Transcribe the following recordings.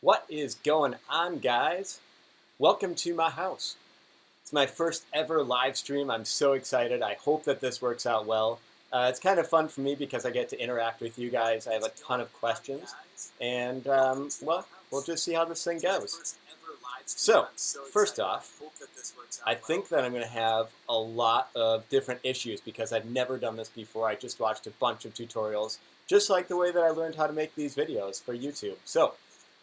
What is going on, guys? Welcome to my house. It's my first ever live stream. I'm so excited. I hope that this works out well. It's kind of fun for me because I get to interact with you guys. I have a ton of questions, and well, we'll just see how this thing goes. So, first off, I think that I'm going to have a lot of different issues because I've never done this before. I just watched a bunch of tutorials, just like the way that I learned how to make these videos for YouTube. So,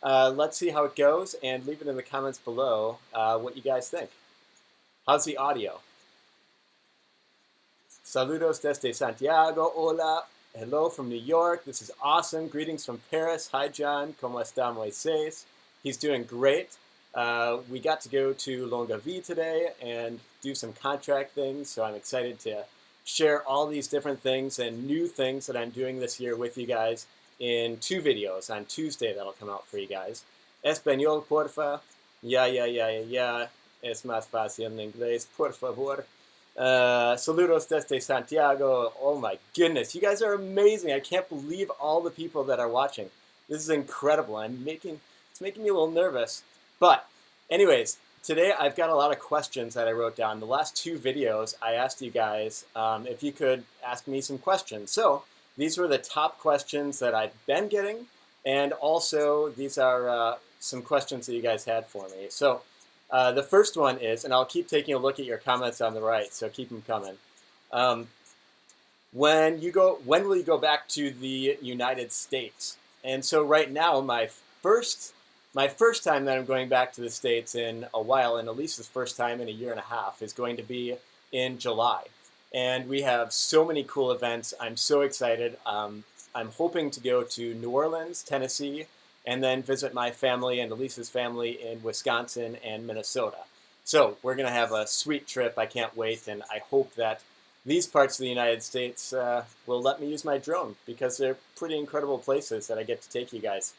let's see how it goes, and leave it in the comments below what you guys think. How's the audio? Saludos desde Santiago. Hola. Hello from New York. This is awesome. Greetings from Paris. Hi, John. ¿Cómo está Moises? He's doing great. We got to go to Longaví today and do some contract things, so I'm excited to share all these different things and new things that I'm doing this year with you guys in 2 videos on Tuesday that'll come out for you guys. Español, porfa. Ya. Es más fácil en inglés, por favor. Saludos desde Santiago. Oh my goodness, you guys are amazing. I can't believe all the people that are watching. This is incredible. It's making me a little nervous. But anyways, today I've got a lot of questions that I wrote down. The last 2 videos, I asked you guys if you could ask me some questions. So these were the top questions that I've been getting, and also these are some questions that you guys had for me. So the first one is, and I'll keep taking a look at your comments on the right, so keep them coming. When will you go back to the United States? And so right now, my first time that I'm going back to the States in a while, and Elisa's first time in a year and a half, is going to be in July. And we have so many cool events. I'm so excited. I'm hoping to go to New Orleans, Tennessee, and then visit my family and Elisa's family in Wisconsin and Minnesota. So we're going to have a sweet trip. I can't wait, and I hope that these parts of the United States will let me use my drone, because they're pretty incredible places that I get to take you guys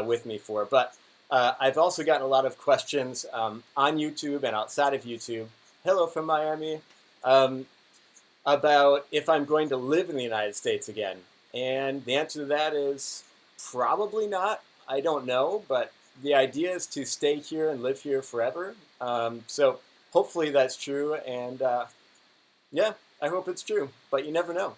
with me for. But I've also gotten a lot of questions on YouTube and outside of YouTube. Hello from Miami. About if I'm going to live in the United States again. And the answer to that is probably not. I don't know, but the idea is to stay here and live here forever. So hopefully that's true, and yeah, I hope it's true, but you never know.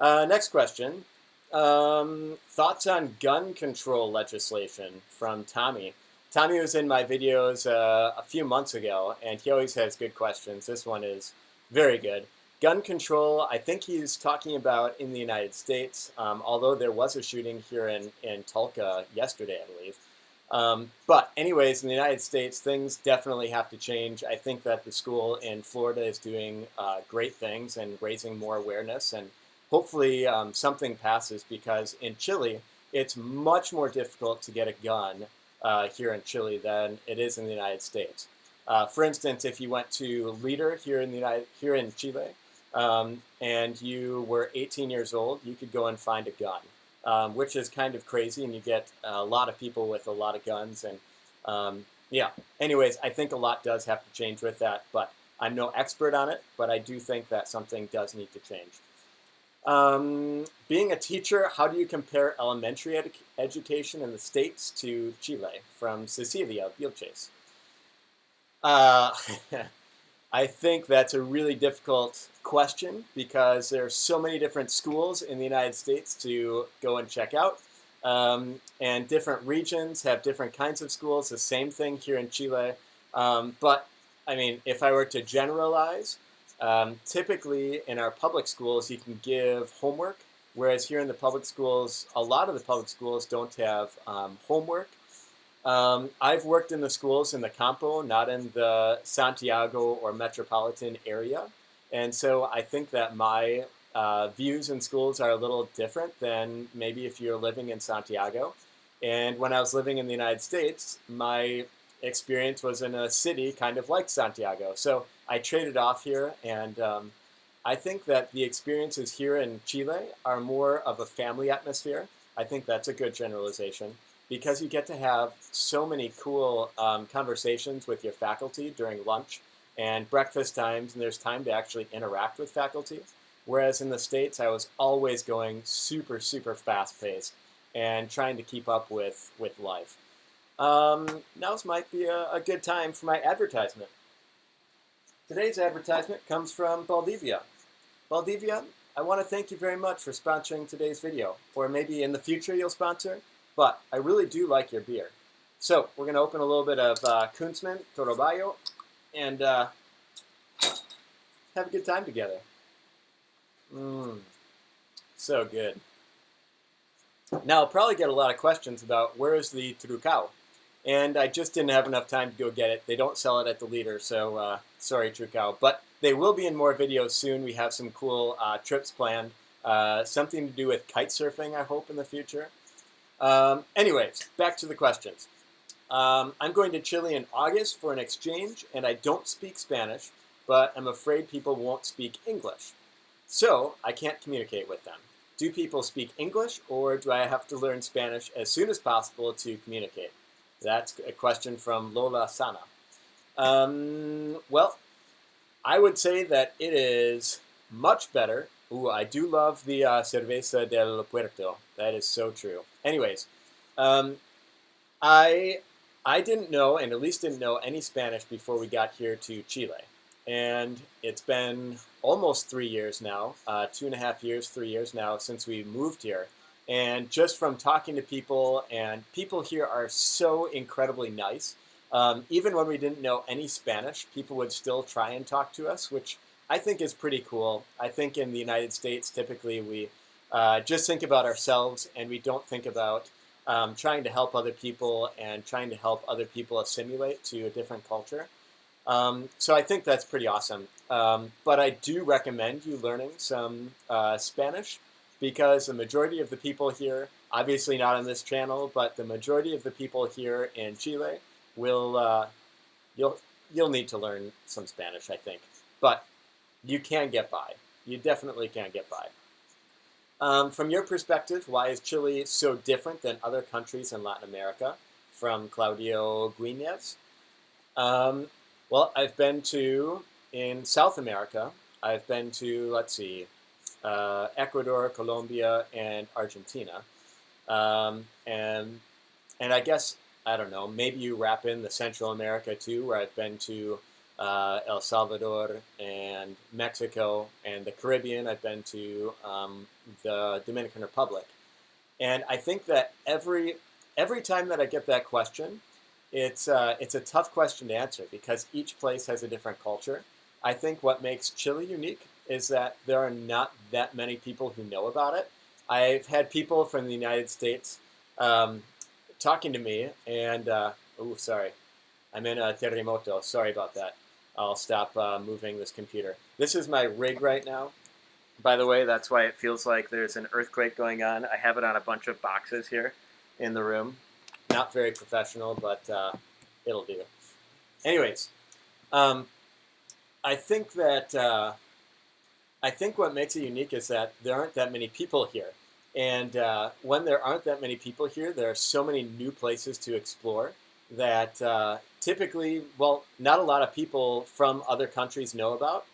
Next question. Thoughts on gun control legislation from Tommy. Tommy was in my videos a few months ago, and he always has good questions. This one is very good. Gun control, I think he's talking about in the United States, although there was a shooting here in Tulsa yesterday, I believe. But anyways, in the United States, things definitely have to change. I think that the school in Florida is doing great things and raising more awareness, and hopefully something passes, because in Chile, it's much more difficult to get a gun here in Chile than it is in the United States. For instance, if you went to Leader here in Chile, and you were 18 years old, you could go and find a gun, which is kind of crazy, and you get a lot of people with a lot of guns. And yeah, anyways, I think a lot does have to change with that, but I'm no expert on it, but I do think that something does need to change. Being a teacher, how do you compare elementary education in the States to Chile? From Cecilia Vilches. I think that's a really difficult question, because there are so many different schools in the United States to go and check out, and different regions have different kinds of schools. The same thing here in Chile, but I mean, if I were to generalize, typically in our public schools you can give homework, whereas here in the public schools, a lot of the public schools don't have homework. I've worked in the schools in the Campo, not in the Santiago or metropolitan area. And so I think that my views in schools are a little different than maybe if you're living in Santiago. And when I was living in the United States, my experience was in a city kind of like Santiago. So I traded off here, and I think that the experiences here in Chile are more of a family atmosphere. I think that's a good generalization, because you get to have so many cool conversations with your faculty during lunch and breakfast times, and there's time to actually interact with faculty. Whereas in the States, I was always going super, super fast-paced and trying to keep up with life. Now's might be a good time for my advertisement. Today's advertisement comes from Baldivia. Baldivia, I want to thank you very much for sponsoring today's video, or maybe in the future you'll sponsor, but I really do like your beer. So we're going to open a little bit of Kunzman Torobayo and have a good time together. So good. Now I'll probably get a lot of questions about where is the Trucao, and I just didn't have enough time to go get it. They don't sell it at the liter, so sorry Trucao. But they will be in more videos soon. We have some cool trips planned, something to do with kite surfing, I hope, in the future. Anyways, back to the questions. I'm going to Chile in August for an exchange, and I don't speak Spanish, but I'm afraid people won't speak English. So I can't communicate with them. Do people speak English, or do I have to learn Spanish as soon as possible to communicate? That's a question from Lola Sana. Well, I would say that it is much better. Ooh, I do love the cerveza del puerto. That is so true. Anyways, I didn't know, and at least didn't know any Spanish before we got here to Chile. And it's been almost 3 years now, 2.5 years, 3 years now since we moved here. And just from talking to people, and people here are so incredibly nice. Even when we didn't know any Spanish, people would still try and talk to us, which I think is pretty cool. I think in the United States, typically we just think about ourselves, and we don't think about trying to help other people and trying to help other people assimilate to a different culture. So I think that's pretty awesome. But I do recommend you learning some Spanish, because the majority of the people here, obviously not on this channel, but the majority of the people here in Chile will you'll need to learn some Spanish, I think. But you can get by. You definitely can get by. From your perspective, why is Chile so different than other countries in Latin America? From Claudio Guinez. Well, I've been to, in South America, I've been to, let's see, Ecuador, Colombia, and Argentina. And I guess, I don't know, maybe you wrap in the Central America too, where I've been to El Salvador and Mexico, and the Caribbean. I've been to the Dominican Republic. And I think that every time that I get that question, it's a tough question to answer, because each place has a different culture. I think what makes Chile unique is that there are not that many people who know about it. I've had people from the United States talking to me, and sorry, I'm in a terremoto. Sorry about that. I'll stop moving this computer. This is my rig right now. By the way, that's why it feels like there's an earthquake going on. I have it on a bunch of boxes here in the room. Not very professional, but it'll do. Anyways, I think what makes it unique is that there aren't that many people here. And when there aren't that many people here, there are so many new places to explore that typically, well, not a lot of people from other countries know about.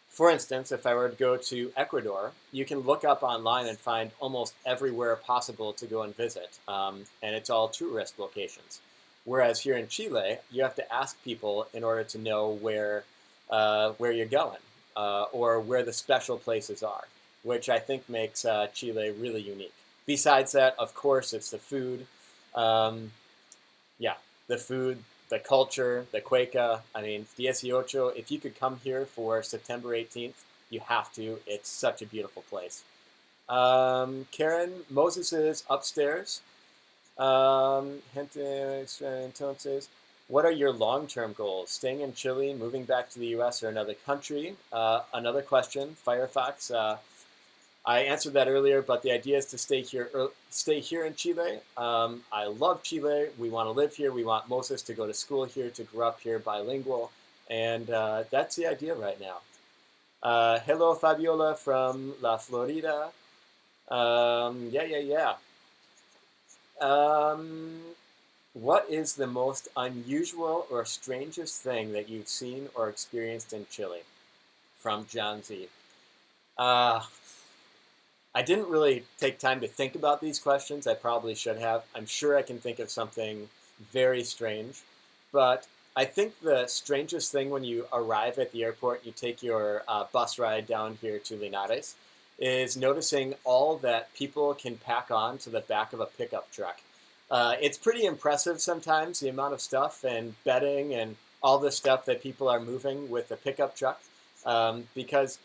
For instance, if I were to go to Ecuador, you can look up online and find almost everywhere possible to go and visit, and it's all tourist locations. Whereas here in Chile, you have to ask people in order to know where you're going, or where the special places are, which I think makes Chile really unique. Besides that, of course, it's the food. The food, the culture, the quake. I mean, 18, if you could come here for September 18th, you have to. It's such a beautiful place. Karen, Moses is upstairs. Entonces, what are your long-term goals? Staying in Chile, moving back to the U.S. or another country? Another question, Firefox. I answered that earlier, but the idea is to stay here in Chile. I love Chile. We want to live here. We want Moses to go to school here, to grow up here bilingual, and that's the idea right now. Hello, Fabiola from La Florida. What is the most unusual or strangest thing that you've seen or experienced in Chile? From John Z. I didn't really take time to think about these questions. I probably should have. I'm sure I can think of something very strange. But I think the strangest thing when you arrive at the airport, you take your bus ride down here to Linares, is noticing all that people can pack on to the back of a pickup truck. It's pretty impressive sometimes, the amount of stuff and bedding and all the stuff that people are moving with the pickup truck, because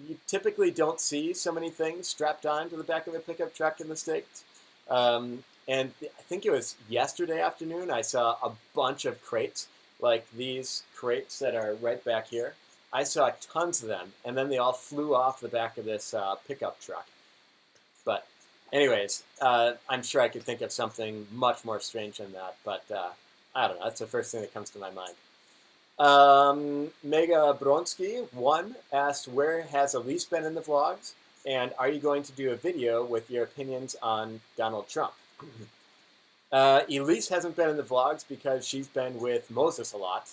you typically don't see so many things strapped on to the back of a pickup truck in the States. And I think it was yesterday afternoon, I saw a bunch of crates, like these crates that are right back here. I saw tons of them, and then they all flew off the back of this pickup truck. But anyways, I'm sure I could think of something much more strange than that, but I don't know. That's the first thing that comes to my mind. Mega Bronsky 1 asked, where has Elise been in the vlogs? And are you going to do a video with your opinions on Donald Trump? Elise hasn't been in the vlogs because she's been with Moses a lot.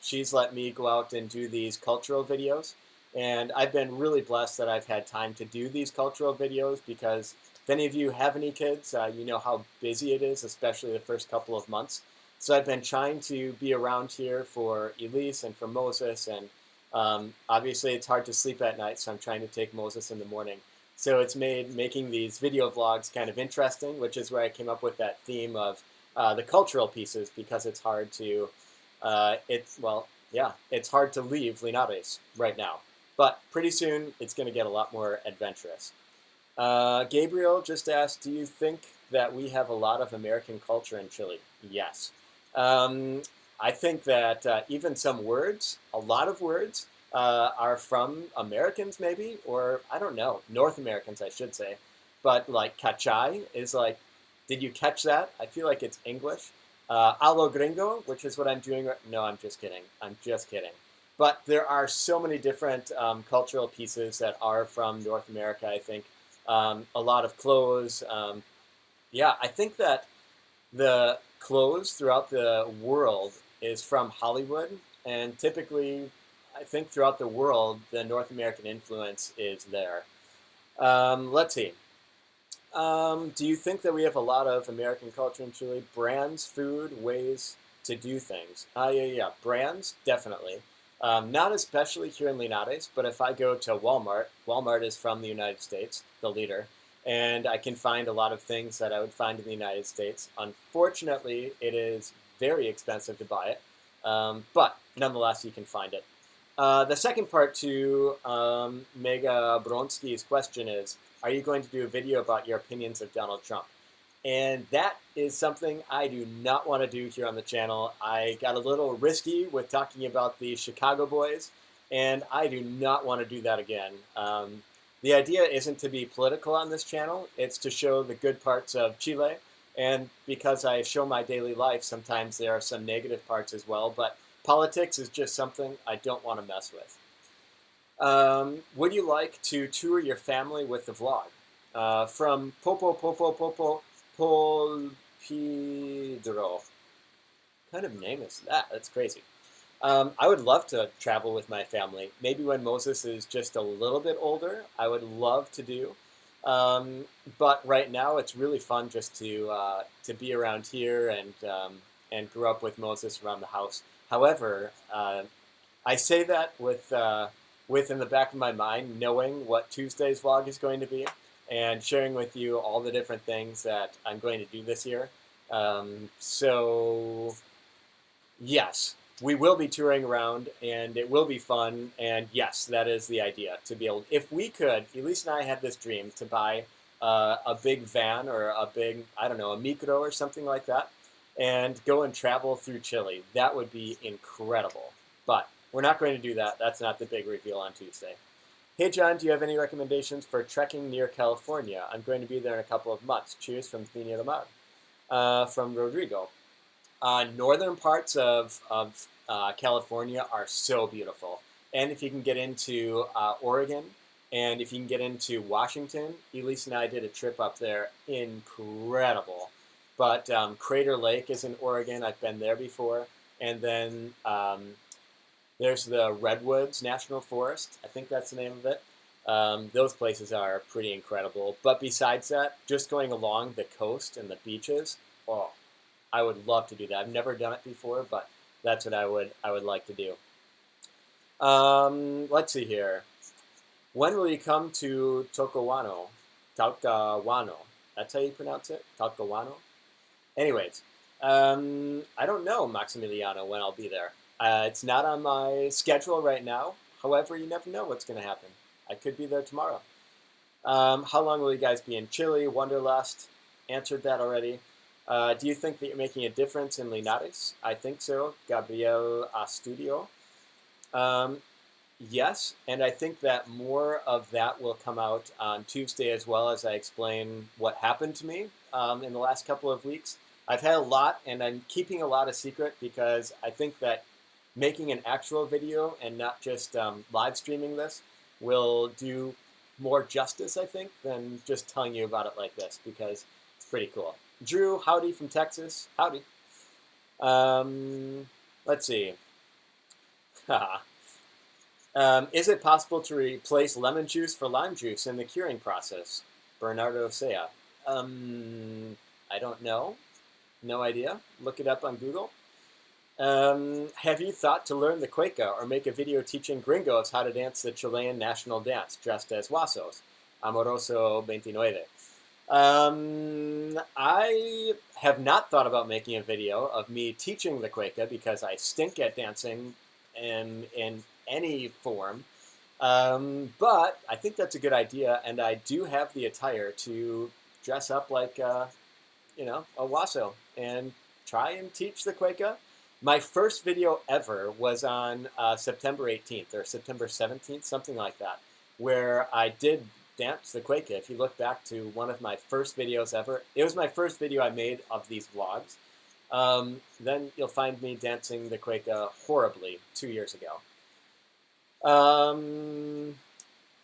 She's let me go out and do these cultural videos. And I've been really blessed that I've had time to do these cultural videos because if any of you have any kids, you know how busy it is, especially the first couple of months. So I've been trying to be around here for Elise and for Moses, and obviously it's hard to sleep at night, so I'm trying to take Moses in the morning. So it's made making these video vlogs kind of interesting, which is where I came up with that theme of the cultural pieces, because it's hard to, it's hard to leave Linares right now. But pretty soon it's going to get a lot more adventurous. Gabriel just asked, do you think that we have a lot of American culture in Chile? Yes. I think that even some words, a lot of words, are from Americans maybe, or I don't know, North Americans I should say. But like cachai is like, did you catch that? I feel like it's English. A lo gringo, which is what I'm doing. No, I'm just kidding. I'm just kidding. But there are so many different cultural pieces that are from North America, I think. A lot of clothes. Yeah, I think that the clothes throughout the world is from Hollywood, and typically, I think throughout the world, the North American influence is there. Let's see. Do you think that we have a lot of American culture in Chile? Brands, food, ways to do things. Yeah. Brands, definitely. Not especially here in Linares, but if I go to Walmart, Walmart is from the United States, the leader, and I can find a lot of things that I would find in the United States. Unfortunately, it is very expensive to buy it, but nonetheless, you can find it. The second part to Mega Bronsky's question is, are you going to do a video about your opinions of Donald Trump? And that is something I do not want to do here on the channel. I got a little risky with talking about the Chicago boys, and I do not want to do that again. The idea isn't to be political on this channel. It's to show the good parts of Chile. And because I show my daily life, sometimes there are some negative parts as well. But politics is just something I don't want to mess with. Would you like to tour your family with the vlog? From Popo Polpidro. What kind of name is that? That's crazy. I would love to travel with my family. Maybe when Moses is just a little bit older, I would love to do. But right now, it's really fun just to be around here and grow up with Moses around the house. However, I say that with in the back of my mind, knowing what Tuesday's vlog is going to be, and sharing with you all the different things that I'm going to do this year. So, yes, we will be touring around, and it will be fun, and yes, that is the idea, to be able, if we could, Elise and I had this dream to buy a big van or a big, I don't know, a micro or something like that, and go and travel through Chile. That would be incredible, but we're not going to do that. That's not the big reveal on Tuesday. Hey John, do you have any recommendations for trekking near California? I'm going to be there in a couple of months. Cheers from Viña del Mar. From Rodrigo. Northern parts of California are so beautiful. And if you can get into Oregon, and if you can get into Washington, Elise and I did a trip up there. Incredible. But Crater Lake is in Oregon. I've been there before. And then there's the Redwoods National Forest. I think that's the name of it. Those places are pretty incredible. But besides that, just going along the coast and the beaches, oh, I would love to do that. I've never done it before, but that's what I would like to do. Let's see here. When will you come to Talcahuano? Talcahuano. That's how you pronounce it? Talcahuano? Anyways, I don't know, Maximiliano, when I'll be there. It's not on my schedule right now. However, you never know what's going to happen. I could be there tomorrow. How long will you guys be in Chile? Wanderlust. Answered that already. Do you think that you're making a difference in Linares? I think so. Gabriel Astudio. Yes, and I think that more of that will come out on Tuesday as well, as I explain what happened to me in the last couple of weeks. I've had a lot, and I'm keeping a lot a secret because I think that making an actual video and not just live streaming this will do more justice, I think, than just telling you about it like this, because it's pretty cool. Drew, howdy from Texas. Howdy. Let's see. Is it possible to replace lemon juice for lime juice in the curing process? Bernardo Sea. I don't know. No idea. Look it up on Google. Have you thought to learn the cueca or make a video teaching gringos how to dance the Chilean national dance dressed as huasos? Amoroso 29. I have not thought about making a video of me teaching the cueca because I stink at dancing in any form. But I think that's a good idea, and I do have the attire to dress up like a huaso and try and teach the cueca. My first video ever was on September 18th or September 17th, something like that, where I did dance the cueca. If you look back to one of my first videos ever, it was my first video I made of these vlogs. Then you'll find me dancing the cueca horribly 2 years ago.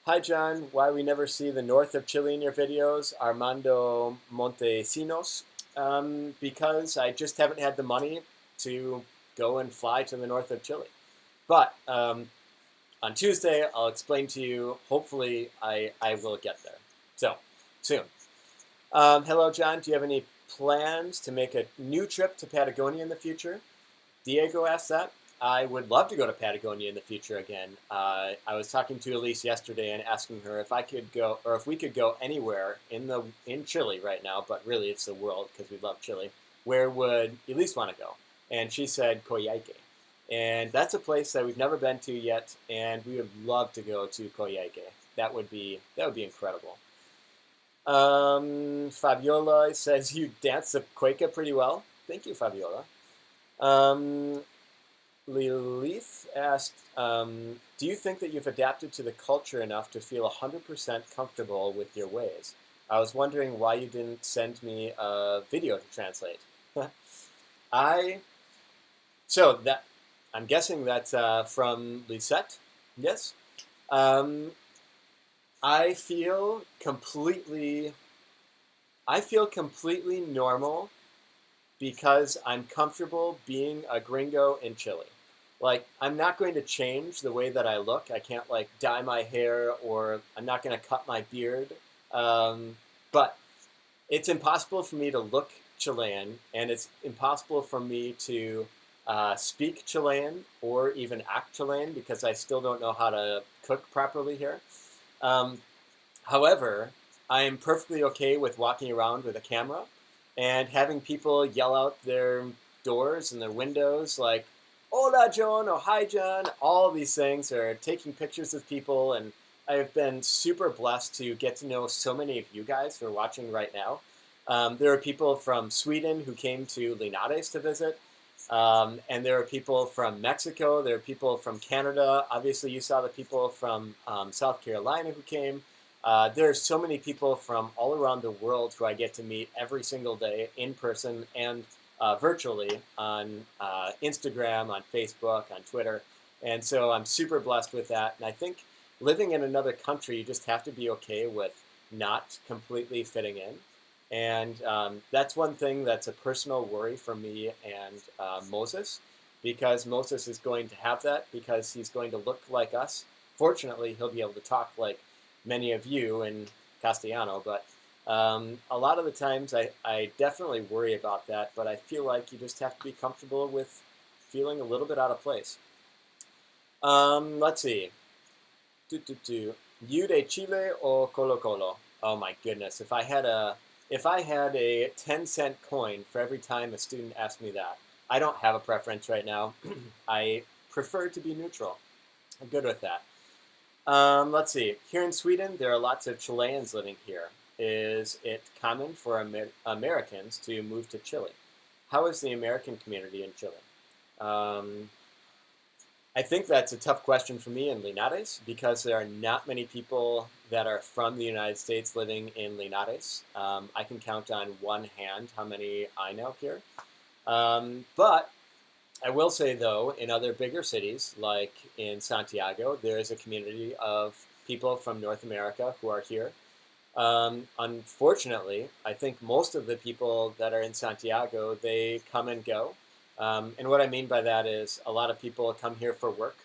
Hi, John. Why we never see the north of Chile in your videos? Armando Montesinos. Because I just haven't had the money to go and fly to the north of Chile. But on Tuesday, I'll explain to you. Hopefully, I will get there. So, soon. Hello, John. Do you have any plans to make a new trip to Patagonia in the future? Diego asked that. I would love to go to Patagonia in the future again. I was talking to Elise yesterday and asking her if I could go, or if we could go anywhere in Chile right now, but really it's the world because we love Chile. Where would Elise want to go? And she said Coyhaique. And that's a place that we've never been to yet, and we would love to go to Coyhaique. That would be incredible. Fabiola says you dance the cueca pretty well. Thank you, Fabiola. Lilith asked, do you think that you've adapted to the culture enough to feel 100% comfortable with your ways? I was wondering why you didn't send me a video to translate. I'm guessing that's from Lisette. Yes. I feel completely normal because I'm comfortable being a gringo in Chile. Like, I'm not going to change the way that I look. I can't, like, dye my hair, or I'm not going to cut my beard. But it's impossible for me to look Chilean, and it's impossible for me to speak Chilean or even act Chilean because I still don't know how to cook properly here. However, I am perfectly okay with walking around with a camera and having people yell out their doors and their windows like, "Hola, John," or "Hi, John." All these things, or taking pictures of people, and I've been super blessed to get to know so many of you guys who are watching right now. There are people from Sweden who came to Linares to visit, and there are people from Mexico. There are people from Canada. Obviously, you saw the people from South Carolina who came. There are so many people from all around the world who I get to meet every single day in person and virtually on Instagram, on Facebook, on Twitter. And so I'm super blessed with that. And I think living in another country, you just have to be okay with not completely fitting in. And that's one thing that's a personal worry for me and Moses, because Moses is going to have that because he's going to look like us. Fortunately, he'll be able to talk like many of you in Castellano, but A lot of the times I definitely worry about that, but I feel like you just have to be comfortable with feeling a little bit out of place. Let's see. You de Chile or Colo Colo? Oh my goodness! If I had a 10-cent coin for every time a student asked me that, I don't have a preference right now. I prefer to be neutral. I'm good with that. Let's see. Here in Sweden, there are lots of Chileans living here. Is it common for Americans to move to Chile? How is the American community in Chile? Um, I think that's a tough question for me in Linares because there are not many people that are from the United States living in Linares. I can count on one hand how many I know here. But I will say, though, in other bigger cities, like in Santiago, there is a community of people from North America who are here. Unfortunately, I think most of the people that are in Santiago, they come and go. And what I mean by that is a lot of people come here for work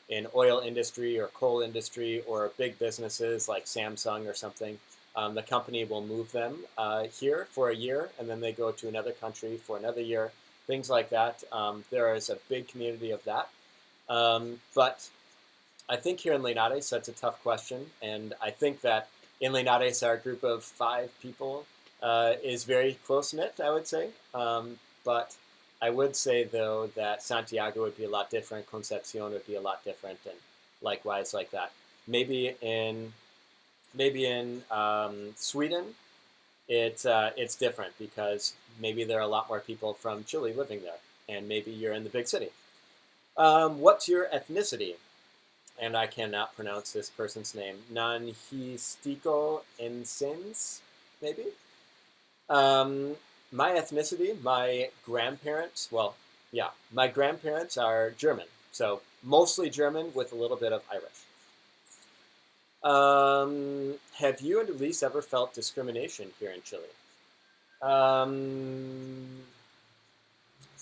in oil industry or coal industry or big businesses like Samsung or something. The company will move them here for a year, and then they go to another country for another year, things like that. There is a big community of that. But I think here in Linares, that's a tough question. And I think that in Linares, our group of 5 people is very close-knit, I would say. But I would say, though, that Santiago would be a lot different, Concepcion would be a lot different, and likewise like that. Maybe in Sweden, it's different because maybe there are a lot more people from Chile living there, and maybe you're in the big city. What's your ethnicity? And I cannot pronounce this person's name. Nanhistico Ensens, maybe? My ethnicity, my grandparents are German. So mostly German with a little bit of Irish. Have you and Elise ever felt discrimination here in Chile?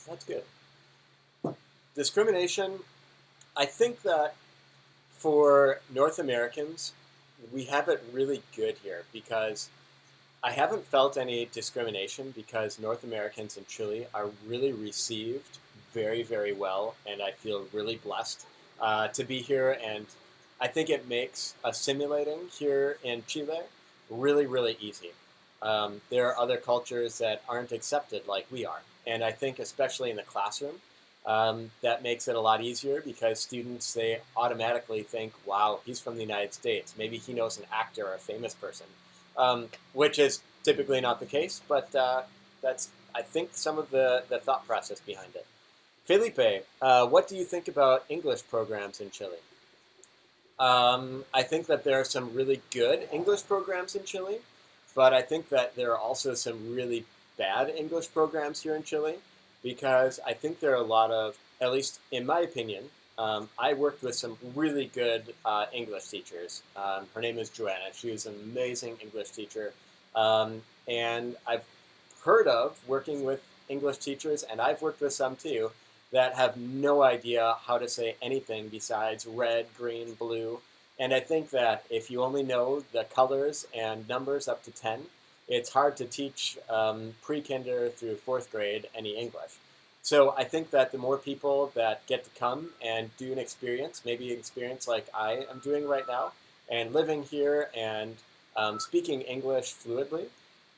That's good. Discrimination, I think that for North Americans, we have it really good here because I haven't felt any discrimination because North Americans in Chile are really received very, very well, and I feel really blessed to be here. And I think it makes assimilating here in Chile really, really easy. There are other cultures that aren't accepted like we are, and I think especially in the classroom, that makes it a lot easier because students, they automatically think, wow, he's from the United States. Maybe he knows an actor or a famous person, which is typically not the case, but that's, I think, some of the thought process behind it. Felipe, what do you think about English programs in Chile? I think that there are some really good English programs in Chile, but I think that there are also some really bad English programs here in Chile because I think there are a lot of, at least in my opinion, I worked with some really good English teachers. Her name is Joanna. She was an amazing English teacher. And I've heard of working with English teachers, and I've worked with some too, that have no idea how to say anything besides red, green, blue. And I think that if you only know the colors and numbers up to 10, it's hard to teach pre-kinder through 4th grade any English. So I think that the more people that get to come and do an experience, maybe an experience like I am doing right now, and living here and speaking English fluidly,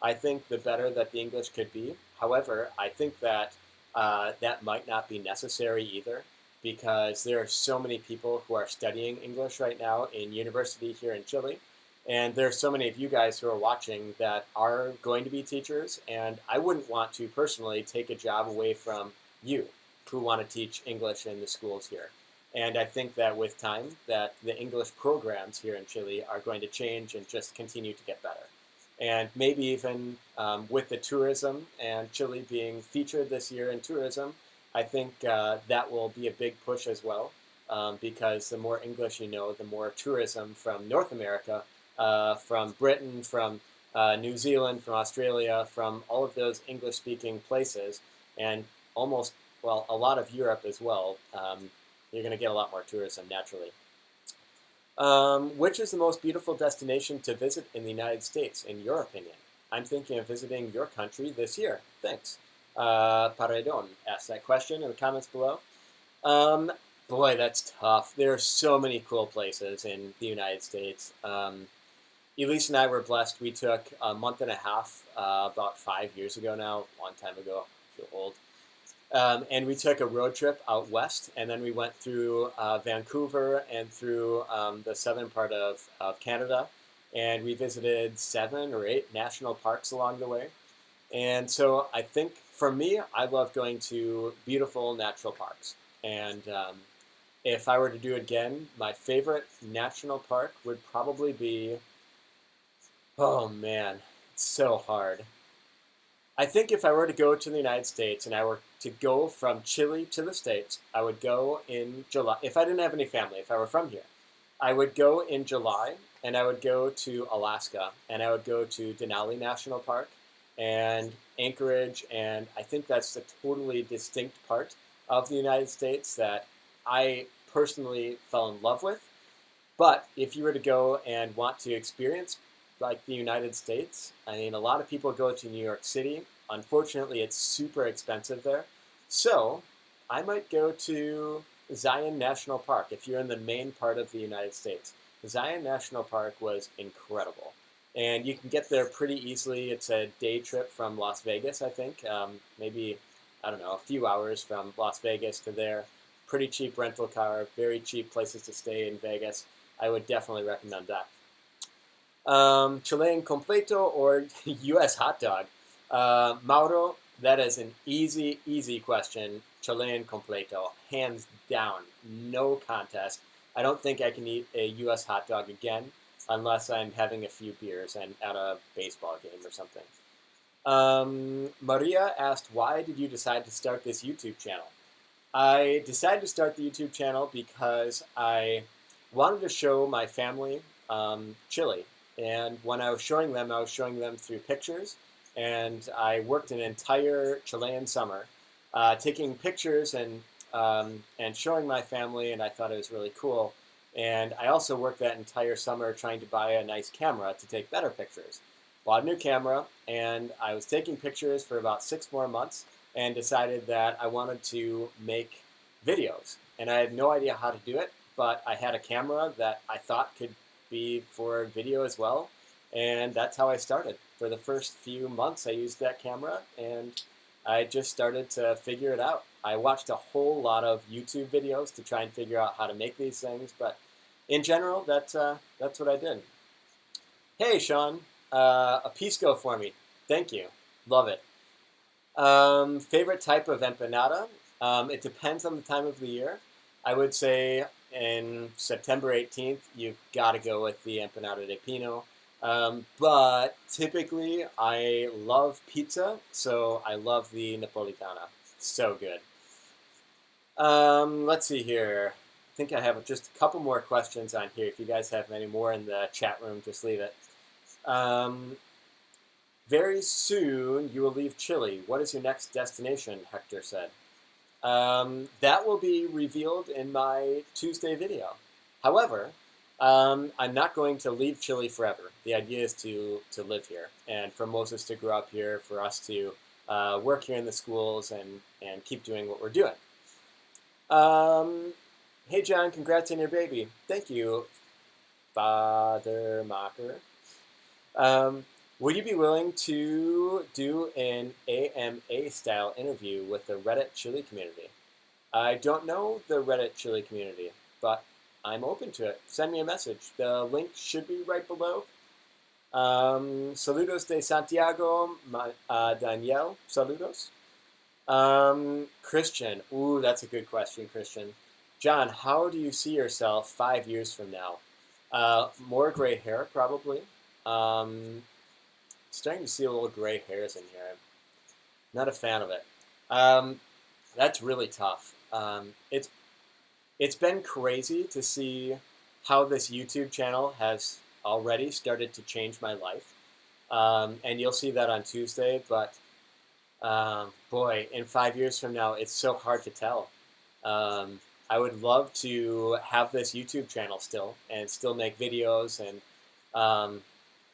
I think the better that the English could be. However, I think that that might not be necessary either because there are so many people who are studying English right now in university here in Chile. And there are so many of you guys who are watching that are going to be teachers, and I wouldn't want to personally take a job away from you who want to teach English in the schools here. And I think that with time, that the English programs here in Chile are going to change and just continue to get better. And maybe even with the tourism and Chile being featured this year in tourism, I think that will be a big push as well because the more English you know, the more tourism from North America, from Britain, from New Zealand, from Australia, from all of those English-speaking places, and almost, well, a lot of Europe as well. You're going to get a lot more tourism naturally. Which is the most beautiful destination to visit in the United States, in your opinion? I'm thinking of visiting your country this year. Thanks. Paredon asked that question in the comments below. Um, Boy, that's tough. There are so many cool places in the United States. Elise and I were blessed. We took a month and a half, about 5 years ago now, a long time ago. I feel old. And we took a road trip out west, and then we went through Vancouver and through the southern part of Canada. And we visited 7 or 8 national parks along the way. And so I think for me, I love going to beautiful natural parks. And if I were to do it again, my favorite national park would probably be, oh man, it's so hard. I think if I were to go to the United States and I were to go from Chile to the States, I would go in July. If I didn't have any family, if I were from here, I would go in July and I would go to Alaska and I would go to Denali National Park and Anchorage. And I think that's a totally distinct part of the United States that I personally fell in love with. But if you were to go and want to experience like the United States, I mean, a lot of people go to New York City. Unfortunately, it's super expensive there. So I might go to Zion National Park if you're in the main part of the United States. Zion National Park was incredible. And you can get there pretty easily. It's a day trip from Las Vegas, I think. Maybe, I don't know, a few hours from Las Vegas to there. Pretty cheap rental car, very cheap places to stay in Vegas. I would definitely recommend that. Chilean completo or U.S. hot dog? Mauro, that is an easy, easy question. Chilean completo, hands down, no contest. I don't think I can eat a U.S. hot dog again unless I'm having a few beers and at a baseball game or something. Maria asked, why did you decide to start this YouTube channel? I decided to start the YouTube channel because I wanted to show my family Chile. And when I was showing them through pictures. And I worked an entire Chilean summer taking pictures and showing my family, and I thought it was really cool. And I also worked that entire summer trying to buy a nice camera to take better pictures. Bought a new camera, and I was taking pictures for about 6 more months and decided that I wanted to make videos. And I had no idea how to do it, but I had a camera that I thought could be for video as well. And that's how I started. For the first few months, I used that camera, and I just started to figure it out. I watched a whole lot of YouTube videos to try and figure out how to make these things, but in general, that's what I did. Hey, Sean, a pisco for me. Thank you. Love it. Favorite type of empanada? It depends on the time of the year. I would say in September 18th, you've got to go with the empanada de pino. But typically, I love pizza, so I love the Napolitana. So good. Let's see here. I think I have just a couple more questions on here. If you guys have any more in the chat room, just leave it. Very soon, you will leave Chile. What is your next destination? Hector said. That will be revealed in my Tuesday video. However, I'm not going to leave Chile forever. The idea is to live here, and for Moses to grow up here, for us to work here in the schools and keep doing what we're doing. Hey, John, congrats on your baby. Thank you, Father Mocker. Would you be willing to do an AMA-style interview with the Reddit Chile community? I don't know the Reddit Chile community, but I'm open to it. Send me a message. The link should be right below. Saludos de Santiago, Danielle. Saludos. Christian. Ooh, that's a good question, Christian. John, how do you see yourself 5 years from now? More gray hair, probably. Starting to see a little gray hairs in here. I'm not a fan of it. That's really tough. It's been crazy to see how this YouTube channel has already started to change my life. And you'll see that on Tuesday, but boy, in 5 years from now, it's so hard to tell. I would love to have this YouTube channel still and still make videos. And um,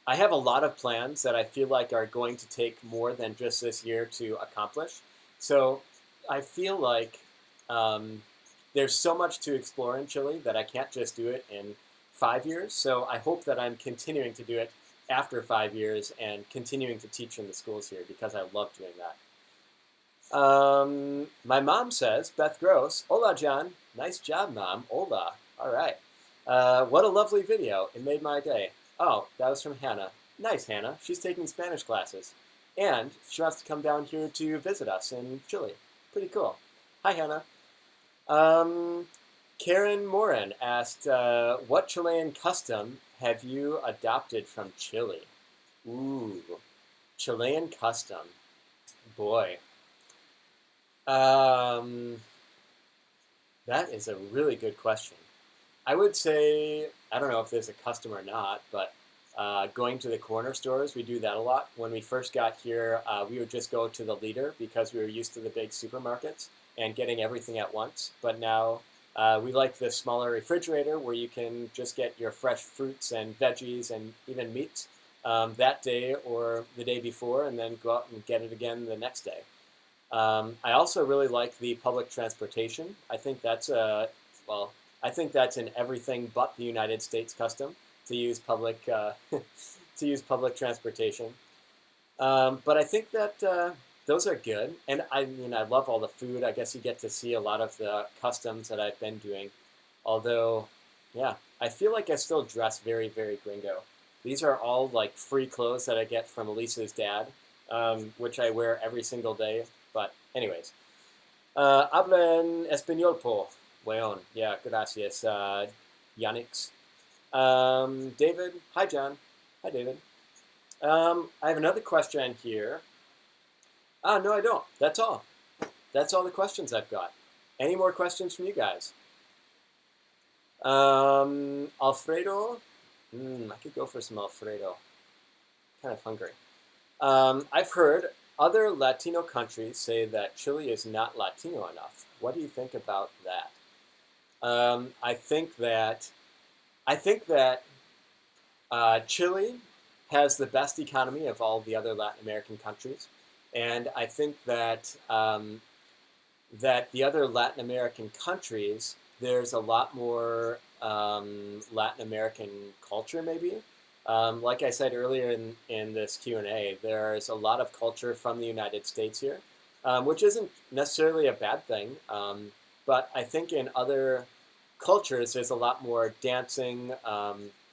I have a lot of plans that I feel like are going to take more than just this year to accomplish. So I feel like um, there's so much to explore in Chile that I can't just do it in 5 years. So I hope that I'm continuing to do it after 5 years and continuing to teach in the schools here because I love doing that. My mom says, Beth Gross, hola, John. Nice job, Mom. Hola. All right. What a lovely video. It made my day. Oh, that was from Hannah. Nice, Hannah. She's taking Spanish classes. And she wants to come down here to visit us in Chile. Pretty cool. Hi, Hannah. Um, Karen Morin asked, what Chilean custom have you adopted from Chile? Ooh, Chilean custom. Boy. Um, that is a really good question. I would say, I don't know if there's a custom or not, but going to the corner stores, we do that a lot. When we first got here, we would just go to the leader because we were used to the big supermarkets and getting everything at once. But now we like the smaller refrigerator where you can just get your fresh fruits and veggies and even meats that day or the day before and then go out and get it again the next day. I also really like the public transportation. I think that's well, I think that's in everything but the United States custom to use public to use public transportation. But I think that those are good, and I mean I love all the food. I guess you get to see a lot of the customs that I've been doing. Although, yeah, I feel like I still dress very, very gringo. These are all like free clothes that I get from Elisa's dad, which I wear every single day. But anyways, habla en español, po. Weon. Yeah, gracias, Yanix. David. Hi, John. Hi, David. I have another question here. Ah, no, I don't. That's all. That's all the questions I've got. Any more questions from you guys? Alfredo. I could go for some Alfredo. Kind of hungry. I've heard other Latino countries say that Chile is not Latino enough. What do you think about that? I think that Chile has the best economy of all the other Latin American countries, and I think that that the other Latin American countries there's a lot more Latin American culture, maybe. Like I said earlier in this Q&A, there's a lot of culture from the United States here, which isn't necessarily a bad thing. But I think in other cultures, there's a lot more dancing.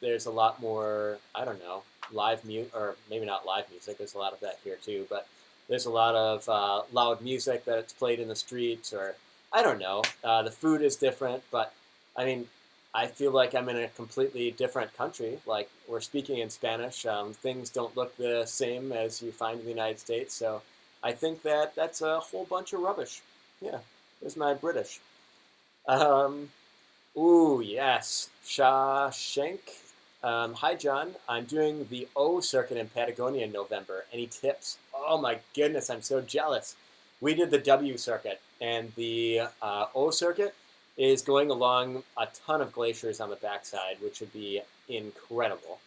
There's a lot more, I don't know, live music, or maybe not live music. There's a lot of that here too. But there's a lot of loud music that's played in the streets, or I don't know. The food is different, but I mean, I feel like I'm in a completely different country. Like we're speaking in Spanish. Things don't look the same as you find in the United States. So I think that that's a whole bunch of rubbish. Yeah, there's my British. Um, ooh, yes. Shawshank. Hi, John. I'm doing the O circuit in Patagonia in November. Any tips? Oh my goodness, I'm so jealous. We did the W circuit, and the O circuit is going along a ton of glaciers on the backside, which would be incredible.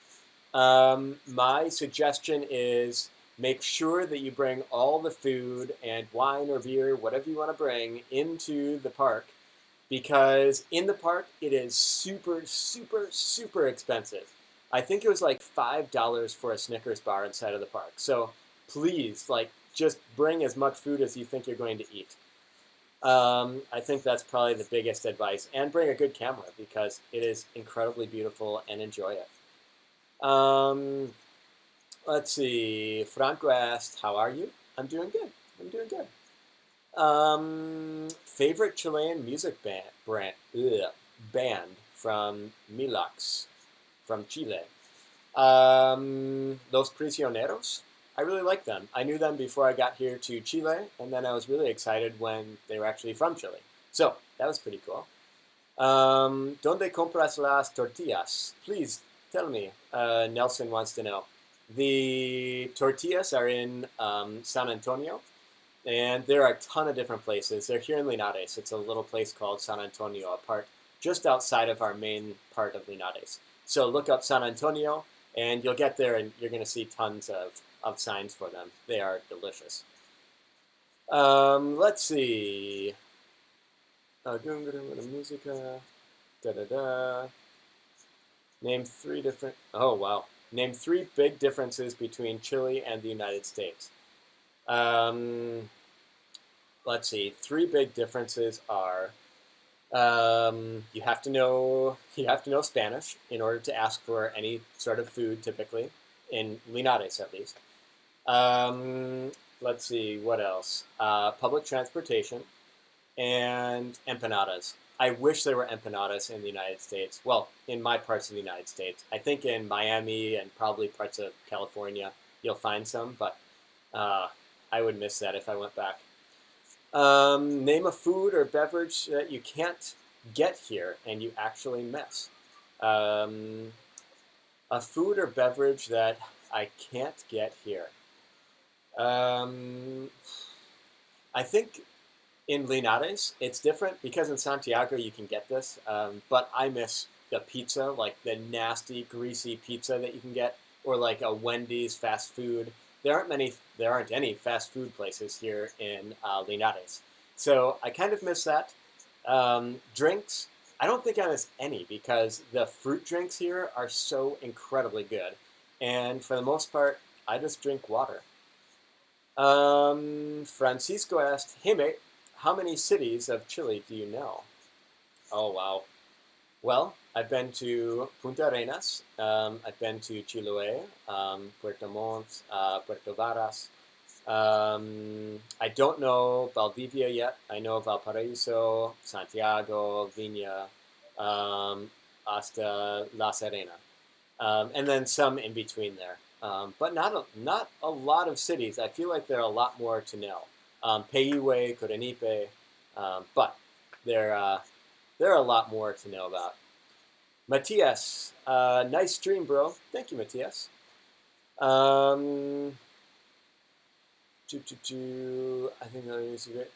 My suggestion is make sure that you bring all the food and wine or beer, whatever you want to bring, into the park, because in the park it is super, super, super expensive. I think it was like $5 for a Snickers bar inside of the park. So please, like, just bring as much food as you think you're going to eat. I think that's probably the biggest advice. And bring a good camera because it is incredibly beautiful and enjoy it. Let's see. Franco asked, how are you? I'm doing good. I'm doing good. Favorite Chilean music band from Milax, from Chile. Los Prisioneros. I really like them. I knew them before I got here to Chile, and then I was really excited when they were actually from Chile. So that was pretty cool. ¿Dónde compras las tortillas? Please tell me. Nelson wants to know. The tortillas are in San Antonio, And there are a ton of different places. They're here in Linares. It's a little place called San Antonio, a part just outside of our main part of Linares. So look up San Antonio, and you'll get there, and you're going to see tons of signs for them. They are delicious. Let's see. Música. Da da da. Name three different. Oh wow. Name three big differences between Chile and the United States. Um, let's see. Three big differences are you have to know Spanish in order to ask for any sort of food, typically in Linares at least. Um, let's see what else. Public transportation and empanadas. I wish there were empanadas in the United States. Well, in my parts of the United States. I think in Miami and probably parts of California you'll find some, but uh, I would miss that if I went back. Name a food or beverage that you can't get here and you actually miss. Um, a food or beverage that I can't get here. Um, I think in Linares, it's different because in Santiago you can get this, but I miss the pizza, like the nasty, greasy pizza that you can get, or like a Wendy's fast food. There aren't any fast food places here in Linares, so I kind of miss that. Drinks, I don't think I miss any because the fruit drinks here are so incredibly good, and for the most part, I just drink water. Francisco asked, "Hey mate, how many cities of Chile do you know?" Oh wow. Well, I've been to Punta Arenas. I've been to Chiloé, Puerto Montt, Puerto Varas. I don't know Valdivia yet. I know Valparaiso, Santiago, Viña, hasta La Serena, and then some in between there. But not a lot of cities. I feel like there are a lot more to know. Peiwe, Corenipe, but there there are a lot more to know about. Matias, nice stream, bro. Thank you, Matias. Um, I think that is great.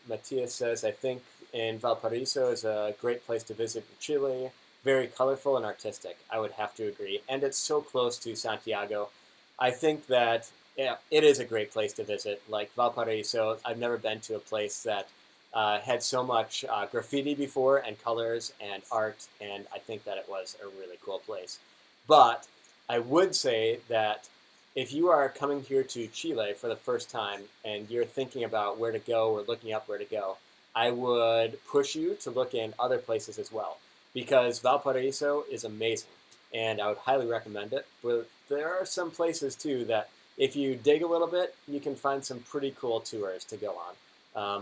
Matias says, I think in Valparaiso is a great place to visit in Chile. Very colorful and artistic. I would have to agree. And it's so close to Santiago. I think that yeah, it is a great place to visit. Like Valparaiso, I've never been to a place that had so much graffiti before and colors and art, and I think that it was a really cool place. But I would say that if you are coming here to Chile for the first time and you're thinking about where to go or looking up where to go, I would push you to look in other places as well because Valparaiso is amazing and I would highly recommend it. But there are some places too that if you dig a little bit, you can find some pretty cool tours to go on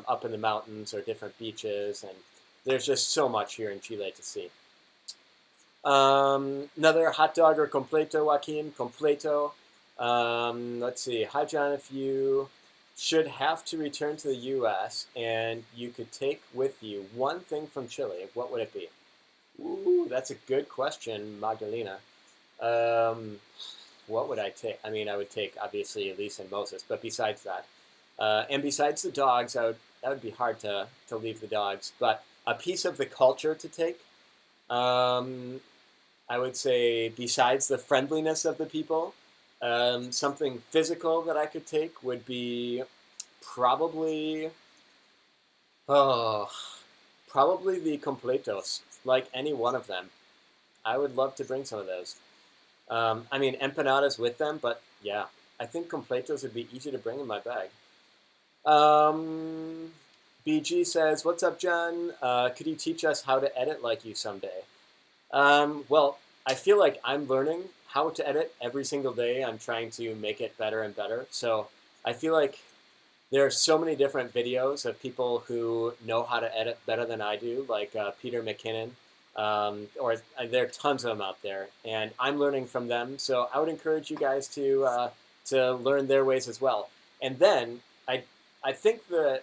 up in the mountains or different beaches, and there's just so much here in Chile to see. Another hot dog or completo, Joaquin, completo. Let's see. Hi, John. If you should have to return to the U.S. and you could take with you one thing from Chile, what would it be? Ooh, that's a good question, Magdalena. Um, what would I take? I mean, I would take obviously Elise and Moses, but besides that, and besides the dogs, that would be hard to leave the dogs. But a piece of the culture to take, um, I would say, besides the friendliness of the people, something physical that I could take would be probably, oh, probably the completos, like any one of them. I would love to bring some of those. I mean, empanadas with them, but yeah, I think completos would be easy to bring in my bag. Um, BG says, "What's up, John? Could you teach us how to edit like you someday?" Well, I feel like I'm learning how to edit every single day. I'm trying to make it better and better. So I feel like there are so many different videos of people who know how to edit better than I do, like Peter McKinnon, or there are tons of them out there, and I'm learning from them. So I would encourage you guys to learn their ways as well. And then I think the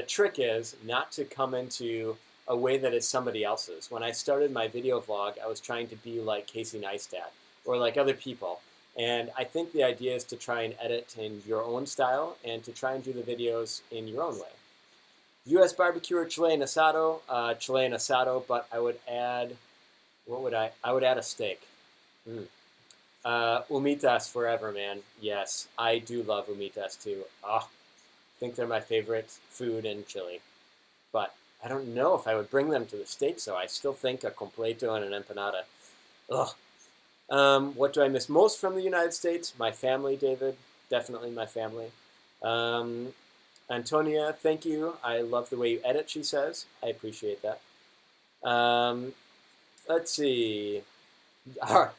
trick is not to come into a way that is somebody else's. When I started my video vlog, I was trying to be like Casey Neistat or like other people. And I think the idea is to try and edit in your own style and to try and do the videos in your own way. U.S. barbecue or Chilean asado? Chilean asado, but I would add, what would I? I would add a steak. Mm. Humitas forever, man. Yes, I do love humitas too. Oh, I think they're my favorite food in Chile. But I don't know if I would bring them to the States, so I still think a completo and an empanada. Ugh. What do I miss most from the United States? My family, David. Definitely my family. Um, Antonia, thank you. I love the way you edit, she says. I appreciate that. Let's see. Our,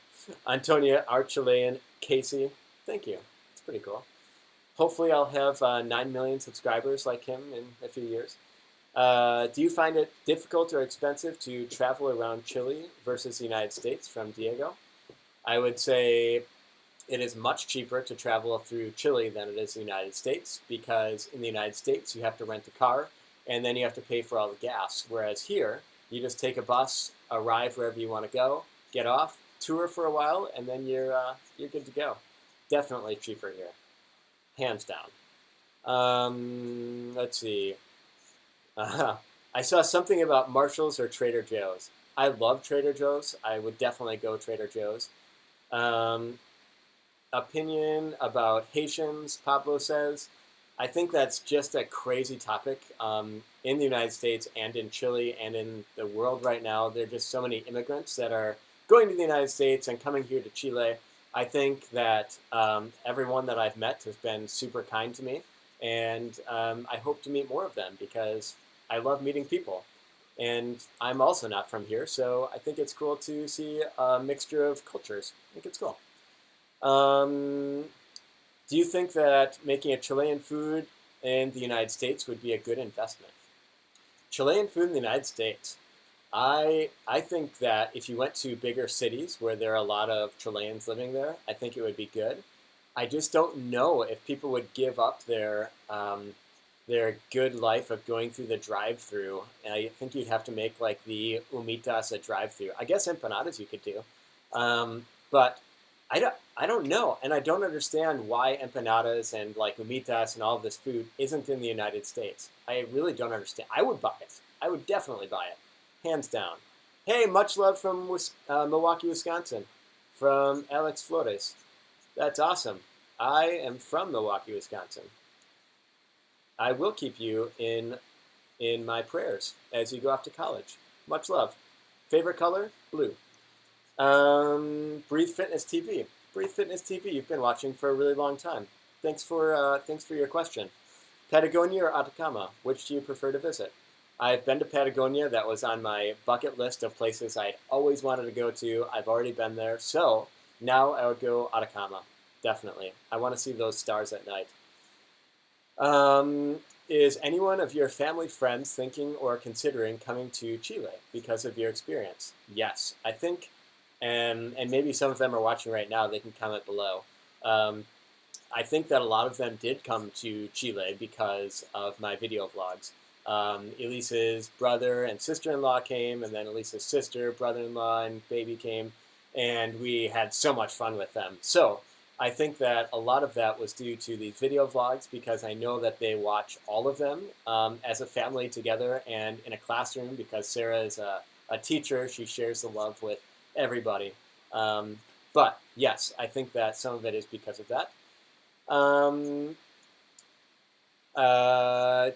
Antonia, our Chilean. Casey, thank you. It's pretty cool. Hopefully I'll have 9 million subscribers like him in a few years. Do you find it difficult or expensive to travel around Chile versus the United States from Diego? I would say it is much cheaper to travel through Chile than it is the United States, because in the United States you have to rent a car and then you have to pay for all the gas. Whereas here, you just take a bus, arrive wherever you want to go, get off, tour for a while, and then you're good to go. Definitely cheaper here, hands down. Let's see. I saw something about Marshalls or Trader Joe's. I love Trader Joe's. I would definitely go Trader Joe's. Um, Opinion about Haitians, Pablo says. I think that's just a crazy topic in the United States and in Chile and in the world right now. There are just so many immigrants that are going to the United States and coming here to Chile. I think that everyone that I've met has been super kind to me, and I hope to meet more of them because I love meeting people. And I'm also not from here, so I think it's cool to see a mixture of cultures. I think it's cool. Um, do you think that making a Chilean food in the United States would be a good investment? Chilean food in the United States. I think that if you went to bigger cities where there are a lot of Chileans living there, I think it would be good. I just don't know if people would give up their good life of going through the drive-through. And I think you'd have to make like the humitas a drive-through. I guess empanadas you could do, but I don't know, and I don't understand why empanadas and like humitas and all of this food isn't in the United States. I really don't understand. I would buy it. I would definitely buy it, hands down. Hey, much love from Milwaukee, Wisconsin, from Alex Flores. That's awesome. I am from Milwaukee, Wisconsin. I will keep you in my prayers as you go off to college. Much love. Favorite color? Blue. Breathe Fitness TV. Breathe Fitness TV. You've been watching for a really long time. Thanks for your question. Patagonia or Atacama? Which do you prefer to visit? I've been to Patagonia. That was on my bucket list of places I'd always wanted to go to. I've already been there. So now I would go Atacama. Definitely. I want to see those stars at night. Is anyone of your family friends thinking or considering coming to Chile because of your experience? Yes, I think, and maybe some of them are watching right now. They can comment below. I think that a lot of them did come to Chile because of my video vlogs. Elise's brother and sister-in-law came, and then Elise's sister, brother-in-law, and baby came, and we had so much fun with them. So I think that a lot of that was due to these video vlogs because I know that they watch all of them as a family together and in a classroom because Sarah is a teacher. She shares the love with everybody. But yes, I think that some of it is because of that.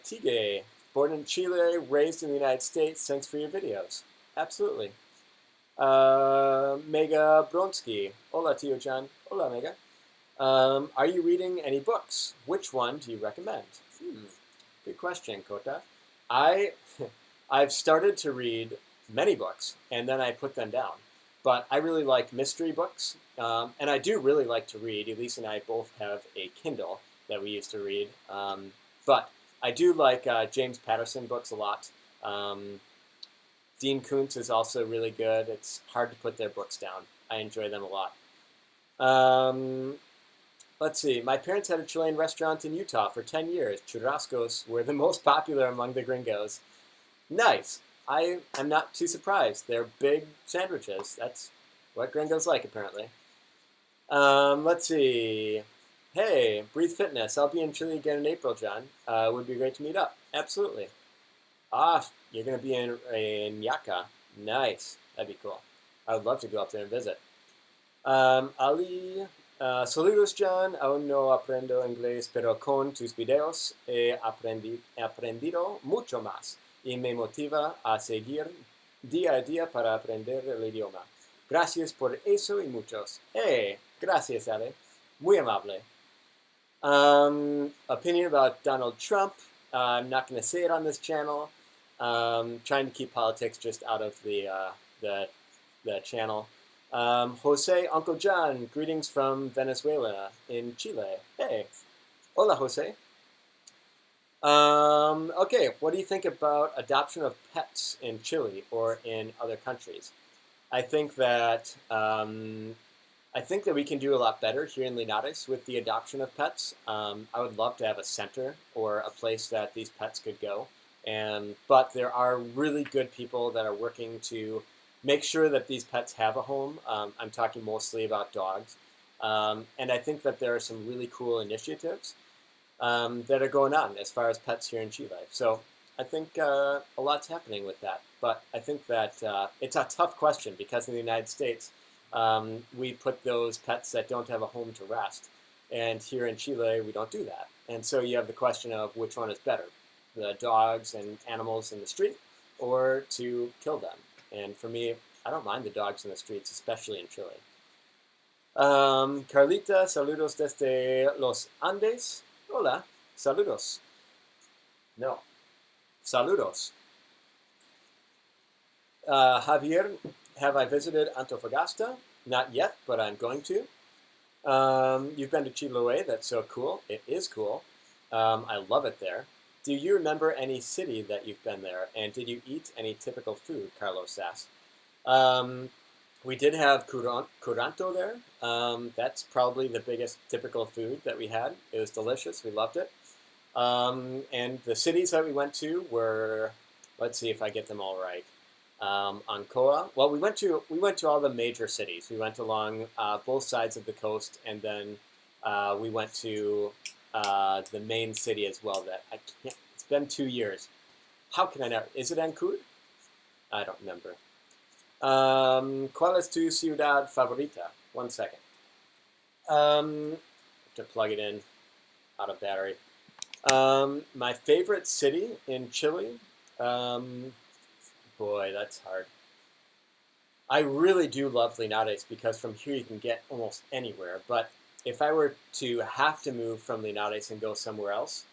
Tige, born in Chile, raised in the United States. Thanks for your videos. Absolutely. Mega Bronsky. Hola, Tio John. Hola, Mega. Are you reading any books? Which one do you recommend? Good question, Kota. I've started to read many books, and then I put them down. But I really like mystery books, and I do really like to read. Elise and I both have a Kindle that we used to read. But I do like James Patterson books a lot. Dean Koontz is also really good. It's hard to put their books down. I enjoy them a lot. Let's see. My parents had a Chilean restaurant in Utah for 10 years. Churrascos were the most popular among the gringos. Nice. I'm not too surprised. They're big sandwiches. That's what gringos like, apparently. Let's see. Hey, Breathe Fitness. I'll be in Chile again in April, John. Would be great to meet up. Absolutely. Ah, you're going to be in Yaca. Nice. That'd be cool. I would love to go up there and visit. Ali, saludos, John. Aún no aprendo inglés, pero con tus videos he aprendido mucho más y me motiva a seguir día a día para aprender el idioma. Gracias por eso y muchos. Hey, gracias, Ale. Muy amable. Opinion about Donald Trump. I'm not going to say it on this channel. Trying to keep politics just out of the channel. Jose, Uncle John, greetings from Venezuela in Chile. Hey, hola, Jose. Okay, what do you think about adoption of pets in Chile or in other countries? I think that we can do a lot better here in Linares with the adoption of pets. I would love to have a center or a place that these pets could go. But there are really good people that are working to make sure that these pets have a home. I'm talking mostly about dogs. And I think that there are some really cool initiatives that are going on as far as pets here in Chile. So I think a lot's happening with that. But I think that it's a tough question because in the United States, we put those pets that don't have a home to rest. And here in Chile, we don't do that. And so you have the question of which one is better, the dogs and animals in the street or to kill them. And for me, I don't mind the dogs in the streets, especially in Chile. Carlita, saludos desde los Andes. Hola, saludos. No, saludos. Javier, have I visited Antofagasta? Not yet, but I'm going to. You've been to Chiloé. That's so cool. It is cool. I love it there. Do you remember any city that you've been there? And did you eat any typical food? Carlos asks. We did have curanto there. That's probably the biggest typical food that we had. It was delicious. We loved it. And the cities that we went to were, let's see if I get them all right. Ancoa. Well, we went to all the major cities. We went along both sides of the coast, and then we went to the main city as well. That I can't. It's been 2 years. How can I know? Is it Ancud? I don't remember. ¿Cuál es tu ciudad favorita? 1 second. To plug it in out of battery. My favorite city in Chile. Boy, that's hard. I really do love Linares because from here you can get almost anywhere. But if I were to have to move from Linares and go somewhere else,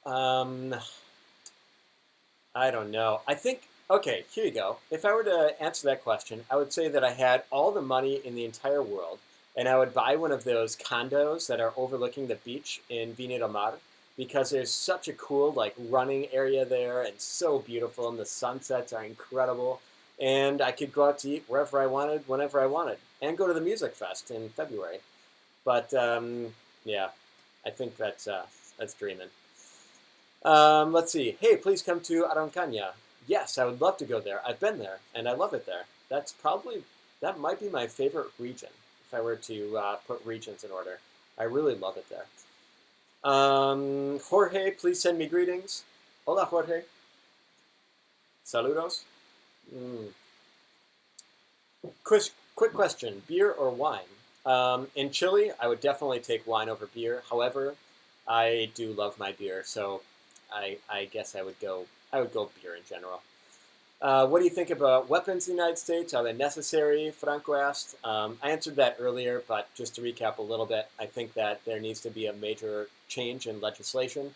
I don't know. I think, okay, here you go. If I were to answer that question, I would say that I had all the money in the entire world, and I would buy one of those condos that are overlooking the beach in Viña del Mar, because there's such a cool like running area there and so beautiful, and the sunsets are incredible. And I could go out to eat wherever I wanted, whenever I wanted, and go to the music fest in February. But yeah, I think that's dreaming. Let's see. Hey, please come to Araucania. Yes, I would love to go there. I've been there, and I love it there. That might be my favorite region if I were to put regions in order. I really love it there. Jorge, please send me greetings. Hola, Jorge. Saludos. Quick question, beer or wine? In Chile, I would definitely take wine over beer. However, I do love my beer, so I guess I would go beer in general. What do you think about weapons in the United States? Are they necessary? Franco asked. I answered that earlier, but just to recap a little bit, I think that there needs to be a major change in legislation.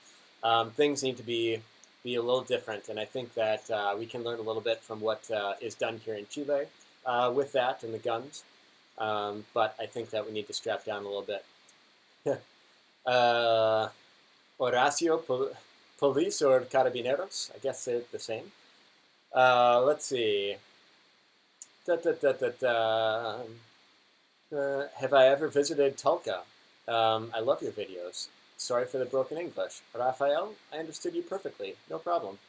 Things need to be a little different, and I think that we can learn a little bit from what is done here in Chile with that and the guns. But I think that we need to strap down a little bit. Horacio, police or carabineros? I guess they're the same. Let's see. Have I ever visited Talca? I love your videos. Sorry for the broken English. Rafael, I understood you perfectly. No problem.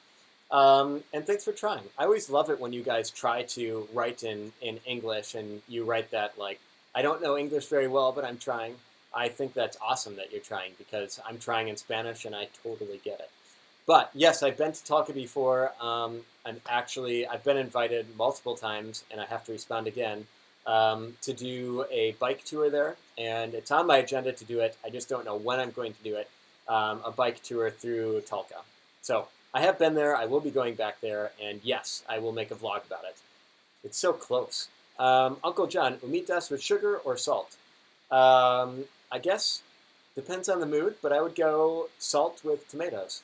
And thanks for trying. I always love it when you guys try to write in English and you write that, like, I don't know English very well, but I'm trying. I think that's awesome that you're trying because I'm trying in Spanish and I totally get it. But yes, I've been to Talca before. And actually, I've been invited multiple times, and I have to respond again to do a bike tour there. And it's on my agenda to do it. I just don't know when I'm going to do it. A bike tour through Talca. So I have been there. I will be going back there. And yes, I will make a vlog about it. It's so close. Uncle John, humitas with sugar or salt? I guess depends on the mood, but I would go salt with tomatoes.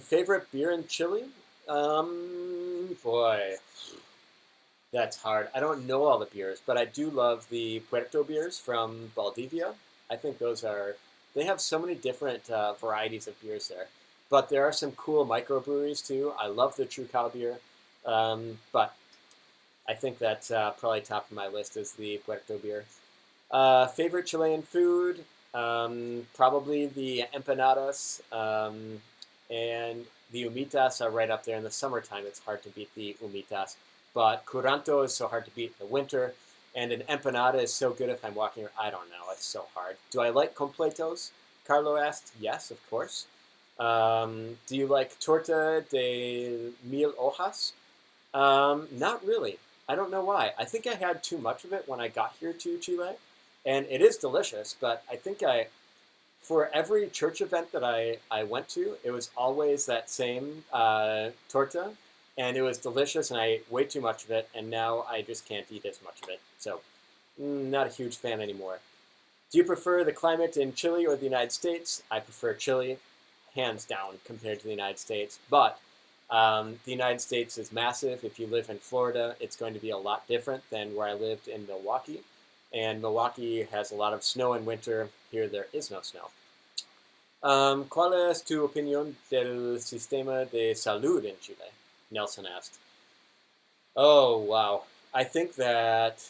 Favorite beer in Chile? Boy, that's hard. I don't know all the beers, but I do love the Puerto beers from Valdivia. I think they have so many different varieties of beers there. But there are some cool microbreweries too. I love the True Cow beer. But I think that's probably top of my list is the Puerto beer. Favorite Chilean food? Probably the empanadas. And the humitas are right up there in the summertime. It's hard to beat the humitas. But curanto is so hard to beat in the winter. And an empanada is so good if I'm walking around. I don't know. It's so hard. Do I like completos? Carlo asked. Yes, of course. Do you like torta de mil hojas? Not really. I don't know why. I think I had too much of it when I got here to Chile. And it is delicious, but I think for every church event that I went to, it was always that same torta, and it was delicious, and I ate way too much of it, and now I just can't eat as much of it. So, not a huge fan anymore. Do you prefer the climate in Chile or the United States? I prefer Chile, hands down, compared to the United States. But the United States is massive. If you live in Florida, it's going to be a lot different than where I lived in Milwaukee. And Milwaukee has a lot of snow in winter. Here there is no snow. ¿Cuál es tu opinión del sistema de salud en Chile? Nelson asked. Oh, wow. I think that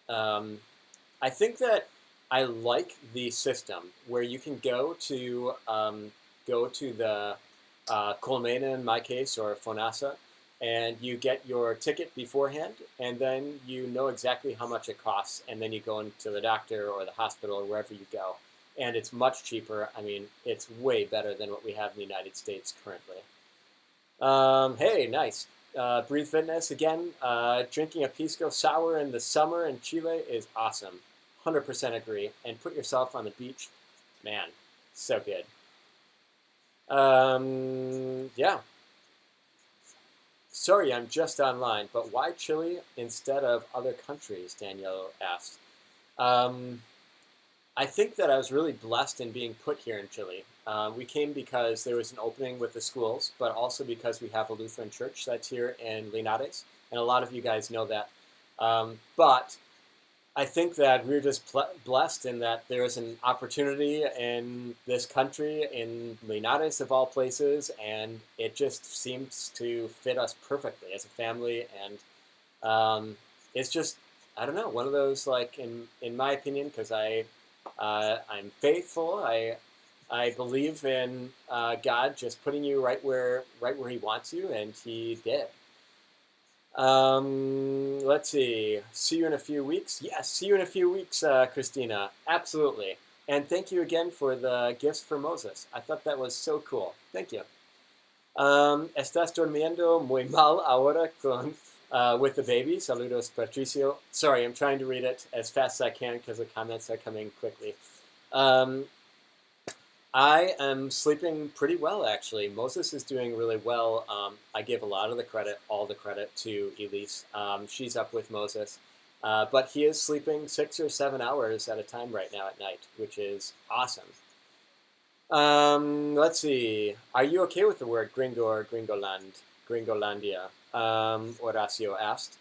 I like the system where you can go to the Colmena in my case, or FONASA, and you get your ticket beforehand, and then you know exactly how much it costs, and then you go into the doctor or the hospital or wherever you go, and it's much cheaper. I mean, it's way better than what we have in the United States currently. Hey, nice. Breathe Fitness again. Drinking a pisco sour in the summer in Chile is awesome. 100% agree. And put yourself on the beach. Man, so good. Yeah. Sorry, I'm just online, but why Chile instead of other countries? Danielle asked. I think that I was really blessed in being put here in Chile. We came because there was an opening with the schools, but also because we have a Lutheran church that's here in Linares, and a lot of you guys know that. But I think that we're just blessed in that there is an opportunity in this country, in Linares of all places, and it just seems to fit us perfectly as a family. And it's just, I don't know, one of those, like, in my opinion, because I'm faithful. I believe in God just putting you right where He wants you, and He did. Let's see. See you in a few weeks. Yes, see you in a few weeks, Christina. Absolutely. And thank you again for the gifts for Moses. I thought that was so cool. Thank you. Estás durmiendo muy mal ahora with the baby. Saludos, Patricio. Sorry, I'm trying to read it as fast as I can because the comments are coming quickly. I am sleeping pretty well, actually. Moses is doing really well. I give a lot of the credit, all the credit, to Elise. She's up with Moses. But he is sleeping 6 or 7 hours at a time right now at night, which is awesome. Let's see. Are you okay with the word gringo or Gringolandia? Horacio asked.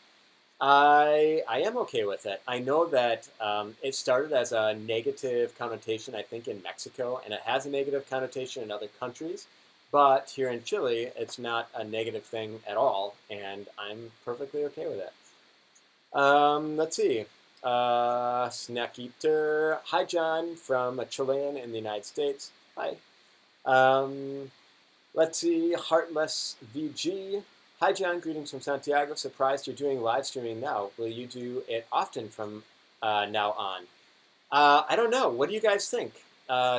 I am okay with it. I know that it started as a negative connotation, I think, in Mexico, and it has a negative connotation in other countries. But here in Chile, it's not a negative thing at all, and I'm perfectly okay with it. Let's see. Snack Eater. Hi, John, from a Chilean in the United States. Hi. Let's see. Heartless VG. Hi, John. Greetings from Santiago. Surprised you're doing live streaming now. Will you do it often from now on? I don't know. What do you guys think?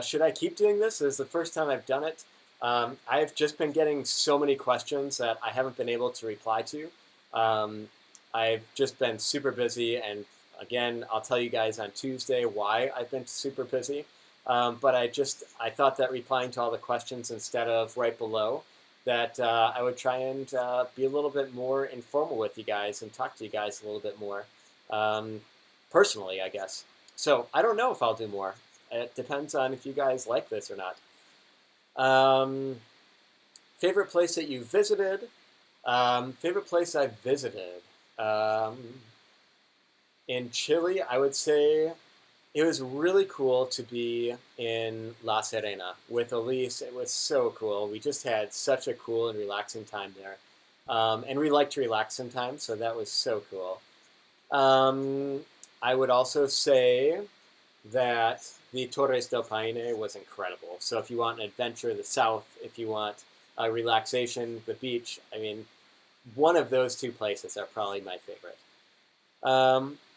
Should I keep doing this? This is the first time I've done it. I've just been getting so many questions that I haven't been able to reply to. Um, I've just been super busy, and again, I'll tell you guys on Tuesday why I've been super busy. But I thought that replying to all the questions instead of right below, that I would try and be a little bit more informal with you guys and talk to you guys a little bit more personally, I guess. So I don't know if I'll do more. It depends on if you guys like this or not. Favorite place that you visited? Favorite place I visited? Um, in Chile, I would say it was really cool to be in La Serena with Elise. It was so cool. We just had such a cool and relaxing time there. And we like to relax sometimes, so that was so cool. I would also say that the Torres del Paine was incredible. So if you want an adventure, the south, if you want relaxation, the beach, I mean, one of those two places are probably my favorite.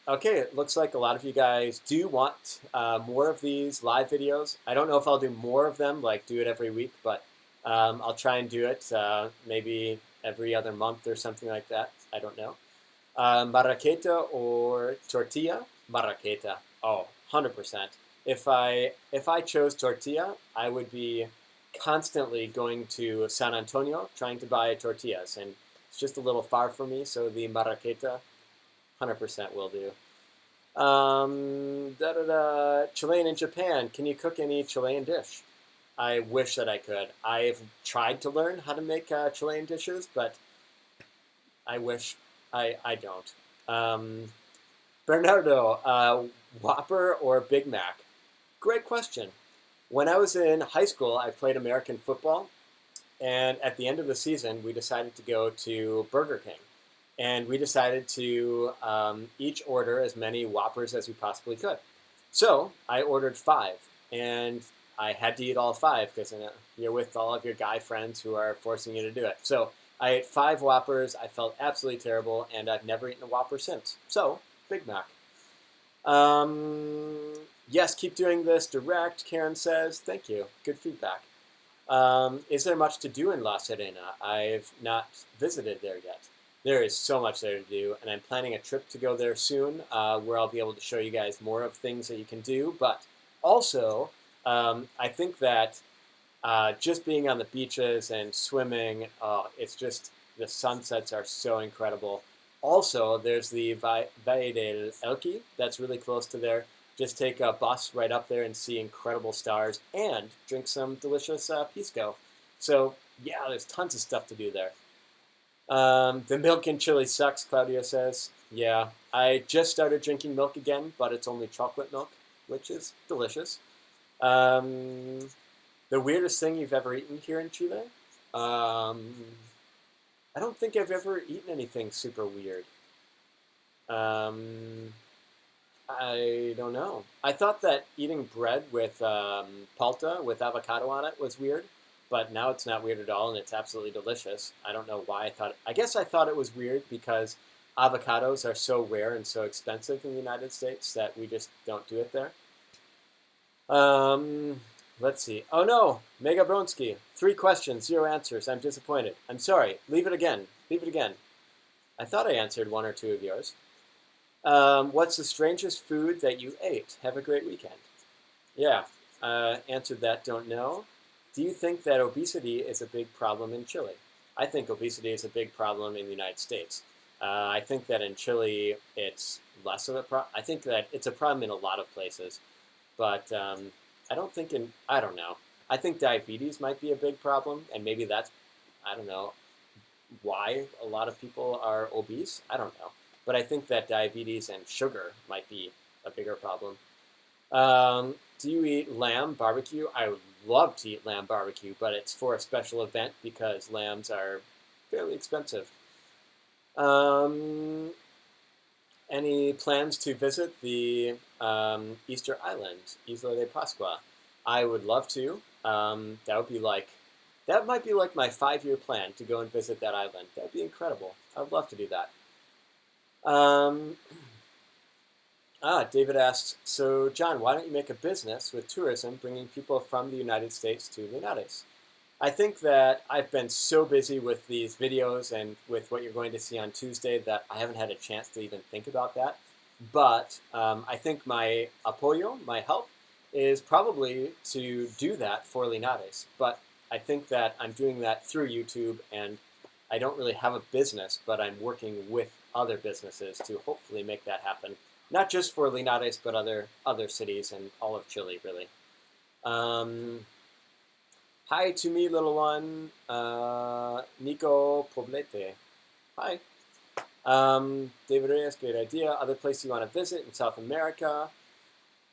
Okay, it looks like a lot of you guys do want more of these live videos. I don't know if I'll do more of them, like do it every week, but I'll try and do it maybe every other month or something like that. I don't know. Marraqueta or tortilla? Marraqueta. Oh, 100%. If I chose tortilla, I would be constantly going to San Antonio trying to buy tortillas, and it's just a little far for me, so the Marraqueta 100% will do. Chilean in Japan. Can you cook any Chilean dish? I wish that I could. I've tried to learn how to make Chilean dishes, but I wish I don't. Bernardo, Whopper or Big Mac? Great question. When I was in high school, I played American football, and at the end of the season, we decided to go to Burger King. And we decided to each order as many Whoppers as we possibly could. So I ordered 5, and I had to eat all 5 because you're with all of your guy friends who are forcing you to do it. So I ate 5 Whoppers. I felt absolutely terrible, and I've never eaten a Whopper since. So, Big Mac. Yes, keep doing this direct, Karen says. Thank you. Good feedback. Is there much to do in La Serena? I've not visited there yet. There is so much there to do, and I'm planning a trip to go there soon where I'll be able to show you guys more of things that you can do. But also, I think that just being on the beaches and swimming, it's just, the sunsets are so incredible. Also, there's the Valle del Elqui that's really close to there. Just take a bus right up there and see incredible stars and drink some delicious pisco. So, yeah, there's tons of stuff to do there. The milk in Chile sucks, Claudia says. Yeah, I just started drinking milk again, but it's only chocolate milk, which is delicious. The weirdest thing you've ever eaten here in Chile? I don't think I've ever eaten anything super weird. I don't know. I thought that eating bread with palta, with avocado on it, was weird, but now it's not weird at all, and it's absolutely delicious. I don't know why I thought. I guess I thought it was weird because avocados are so rare and so expensive in the United States that we just don't do it there. Let's see. Oh no, Mega Bronsky. 3 questions, 0 answers. I'm disappointed. I'm sorry. Leave it again. Leave it again. I thought I answered 1 or 2 of yours. What's the strangest food that you ate? Have a great weekend. Yeah, answered that. Don't know. Do you think that obesity is a big problem in Chile? I think obesity is a big problem in the United States. I think that in Chile it's less of a problem. I think that it's a problem in a lot of places, but I don't think I don't know. I think diabetes might be a big problem, and maybe that's, I don't know, why a lot of people are obese. I don't know. But I think that diabetes and sugar might be a bigger problem. Do you eat lamb barbecue? I would love to eat lamb barbecue, but it's for a special event because lambs are fairly expensive. Any plans to visit the Easter Island, Isla de Pascua? I would love to. That would be like That might be like my 5-year plan to go and visit that island. That'd be incredible. I'd love to do that. David asks, so John, why don't you make a business with tourism bringing people from the United States to Linares? I think that I've been so busy with these videos and with what you're going to see on Tuesday that I haven't had a chance to even think about that. But I think my apoyo, my help, is probably to do that for Linares. But I think that I'm doing that through YouTube, and I don't really have a business, but I'm working with other businesses to hopefully make that happen. Not just for Linares, but other cities and all of Chile, really. Hi to me, little one, Nico Poblete. Hi. David Reyes, great idea. Other places you want to visit in South America?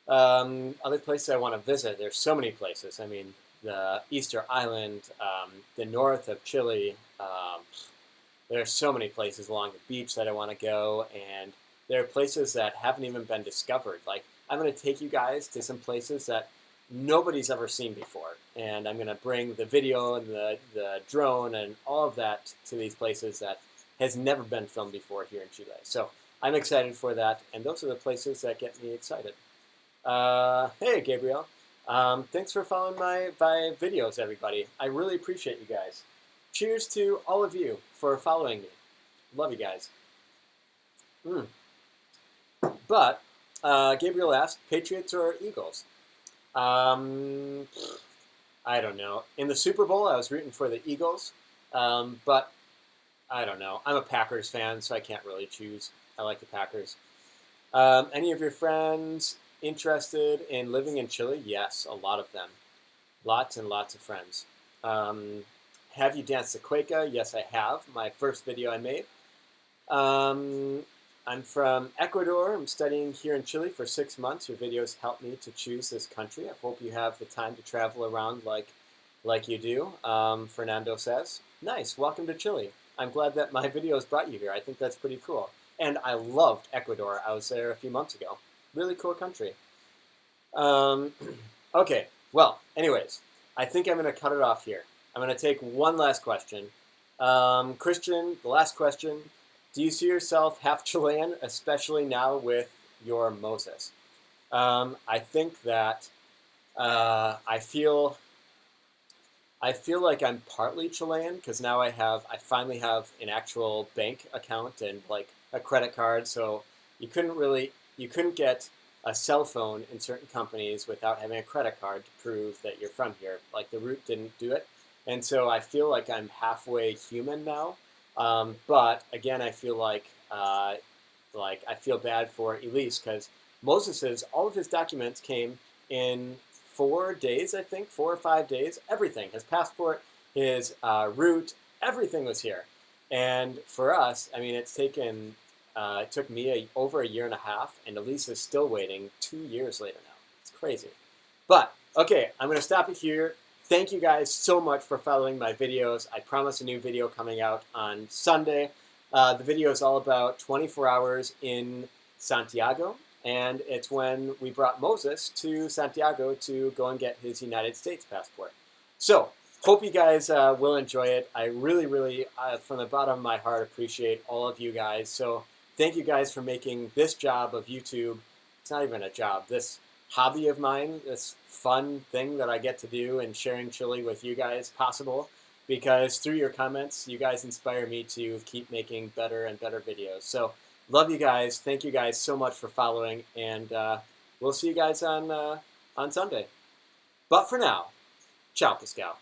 Other places I want to visit. There's so many places. I mean, the Easter Island, the north of Chile. There are so many places along the beach that I want to go, and there are places that haven't even been discovered. Like, I'm going to take you guys to some places that nobody's ever seen before, and I'm going to bring the video and the drone and all of that to these places that has never been filmed before here in Chile. So I'm excited for that, and those are the places that get me excited. Hey, Gabriel. Thanks for following my videos, everybody. I really appreciate you guys. Cheers to all of you for following me. Love you guys. But Gabriel asked, Patriots or Eagles? I don't know. In the Super Bowl, I was rooting for the Eagles, but I don't know. I'm a Packers fan, so I can't really choose. I like the Packers. Any of your friends interested in living in Chile? Yes, a lot of them. Lots and lots of friends. Have you danced the quake? Yes, I have. My first video I made. I'm from Ecuador. I'm studying here in Chile for 6 months. Your videos helped me to choose this country. I hope you have the time to travel around like you do. Fernando says, nice, welcome to Chile. I'm glad that my videos brought you here. I think that's pretty cool. And I loved Ecuador. I was there a few months ago. Really cool country. Okay, well, anyways, I think I'm going to cut it off here. I'm going to take one last question. Christian, the last question. Do you see yourself half Chilean, especially now with your Moses? I think that I feel like I'm partly Chilean because now I finally have an actual bank account and like a credit card. So you couldn't get a cell phone in certain companies without having a credit card to prove that you're from here. Like the root didn't do it, and so I feel like I'm halfway human now. But again, I feel like I feel bad for Elise because all of his documents came in 4 days, I think, 4 or 5 days. Everything, his passport, his route, everything was here. And for us, I mean, it took me over a year and a half, and Elise is still waiting 2 years later now. It's crazy. But okay, I'm going to stop it here. Thank you guys so much for following my videos. I promise a new video coming out on Sunday. The video is all about 24 hours in Santiago, and it's when we brought Moses to Santiago to go and get his United States passport. So, hope you guys will enjoy it. I really, really, from the bottom of my heart, appreciate all of you guys. So, thank you guys for making this job of YouTube, it's not even a job, this hobby of mine, this fun thing that I get to do and sharing Chile with you guys possible, because through your comments, you guys inspire me to keep making better and better videos. So, love you guys. Thank you guys so much for following, and we'll see you guys on Sunday. But for now, ciao, Pascal.